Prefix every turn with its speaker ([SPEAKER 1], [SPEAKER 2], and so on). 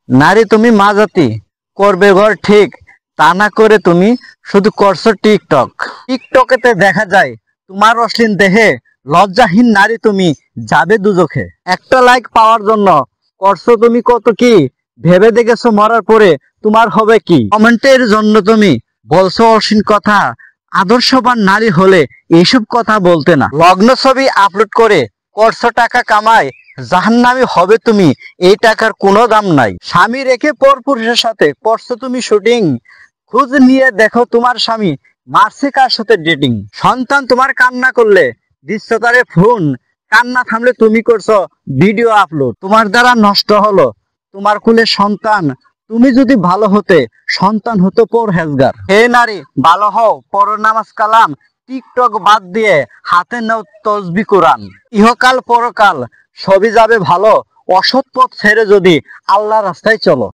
[SPEAKER 1] নারী তুমি মা জাতি, করবে ঘর ঠিক, তা না করে তুমি শুধু করছো টিকটক। টিকটকেতে দেখা যায় তোমার অশ্লীল দেহে, লজ্জাহীন নারী তুমি, যাবে দুজখে। একটা লাইক পাওয়ার জন্য করছো তুমি কত কি, ভেবে দেখেছো মরার পরে তোমার হবে কি? কমেন্টের জন্য তুমি বলছো অশ্লীল কথা, আদর্শবান নারী হলে এইসব কথা বলতে না। লগ্ন ছবি আপলোড করে করছো টাকা কামাই, জাহান্নামী হবে তুমি, এই টাকার কোনো দাম নাই। স্বামী রেখে পর পুরুষের সাথে করছো তুমি শুটিং, খোঁজ নিয়ে দেখো তোমার স্বামী মারছে কার সাথে ডেটিং। সন্তান তোমার কান্না করলে দিচ্ছ তারে ফোন, কান্না থামলে তুমি করছো ভিডিও আপলোড। তোমার দ্বারা নষ্ট হলো তোমার কুলের সন্তান, তুমি যদি ভালো হতে সন্তান হতো পরহেজগার। হে নারী ভালো হও, পড়ো নামাজ কালাম, টিকটক বাদ দিয়ে হাতে নাও তসবি কোরআন। ইহকাল পরকাল সবই যাবে ভালো, অসৎ পথ ছেড়ে যদি আল্লাহ রাস্তায় চলো।